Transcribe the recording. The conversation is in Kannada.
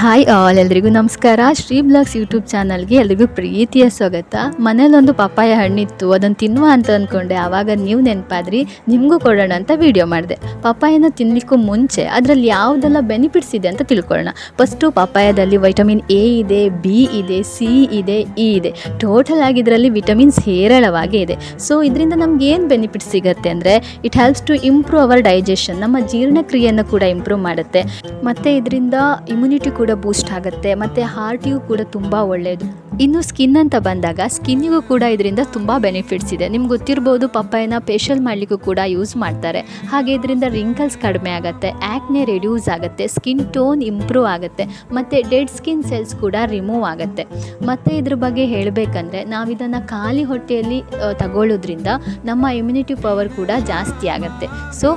ಹಾಯ್ ಆಲ್, ಎಲ್ರಿಗೂ ನಮಸ್ಕಾರ. ಶ್ರೀ ಬ್ಲಾಗ್ಸ್ ಯೂಟ್ಯೂಬ್ ಚಾನಲ್ಗೆ ಎಲ್ರಿಗೂ ಪ್ರೀತಿಯ ಸ್ವಾಗತ. ಮನೇಲೊಂದು ಪಪ್ಪಾಯ ಹಣ್ಣಿತ್ತು, ಅದನ್ನು ತಿನ್ನುವ ಅಂತ ಅಂದ್ಕೊಂಡೆ. ಆವಾಗ ನೀವು ನೆನಪಾದ್ರಿ, ನಿಮಗೂ ಕೊಡೋಣ ಅಂತ ವಿಡಿಯೋ ಮಾಡಿದೆ. ಪಪ್ಪಾಯನ ತಿನ್ನಲಿಕ್ಕೂ ಮುಂಚೆ ಅದರಲ್ಲಿ ಯಾವುದೆಲ್ಲ ಬೆನಿಫಿಟ್ಸ್ ಇದೆ ಅಂತ ತಿಳ್ಕೊಳ್ಳೋಣ. ಫಸ್ಟು ಪಪ್ಪಾಯದಲ್ಲಿ ವೈಟಮಿನ್ ಎ ಇದೆ, ಬಿ ಇದೆ, ಸಿ ಇದೆ, ಇ ಇದೆ. ಟೋಟಲ್ ಆಗಿ ಇದರಲ್ಲಿ ವಿಟಮಿನ್ಸ್ ಹೇರಳವಾಗಿ ಇದೆ. ಸೊ ಇದರಿಂದ ನಮ್ಗೆ ಏನು ಬೆನಿಫಿಟ್ಸ್ ಸಿಗುತ್ತೆ ಅಂದರೆ, it helps to improve our digestion, ನಮ್ಮ ಜೀರ್ಣಕ್ರಿಯೆಯನ್ನು ಕೂಡ ಇಂಪ್ರೂವ್ ಮಾಡುತ್ತೆ. ಮತ್ತು ಇದರಿಂದ ಇಮ್ಯುನಿಟಿ ಕೂಡ ಬೂಸ್ಟ್ ಆಗುತ್ತೆ, ಮತ್ತು ಹಾರ್ಟಿಗೂ ಕೂಡ ತುಂಬ ಒಳ್ಳೆಯದು. ಇನ್ನು ಸ್ಕಿನ್ ಅಂತ ಬಂದಾಗ, ಸ್ಕಿನ್ನಿಗೂ ಕೂಡ ಇದರಿಂದ ತುಂಬ ಬೆನಿಫಿಟ್ಸ್ ಇದೆ. ನಿಮ್ಗೆ ಗೊತ್ತಿರ್ಬೋದು, ಪಪ್ಪಾಯನ ಫೇಶಿಯಲ್ ಮಾಡಲಿಕ್ಕೂ ಕೂಡ ಯೂಸ್ ಮಾಡ್ತಾರೆ. ಹಾಗೆ ಇದರಿಂದ ರಿಂಕಲ್ಸ್ ಕಡಿಮೆ ಆಗುತ್ತೆ, ಆ್ಯಕ್ನೆ ರೆಡ್ಯೂಸ್ ಆಗುತ್ತೆ, ಸ್ಕಿನ್ ಟೋನ್ ಇಂಪ್ರೂವ್ ಆಗುತ್ತೆ, ಮತ್ತು ಡೆಡ್ ಸ್ಕಿನ್ ಸೆಲ್ಸ್ ಕೂಡ ರಿಮೂವ್ ಆಗುತ್ತೆ. ಮತ್ತು ಇದ್ರ ಬಗ್ಗೆ ಹೇಳಬೇಕಂದ್ರೆ, ನಾವು ಇದನ್ನು ಖಾಲಿ ಹೊಟ್ಟೆಯಲ್ಲಿ ತಗೊಳ್ಳೋದ್ರಿಂದ ನಮ್ಮ ಇಮ್ಯುನಿಟಿ ಪವರ್ ಕೂಡ ಜಾಸ್ತಿ ಆಗುತ್ತೆ. ಸೊ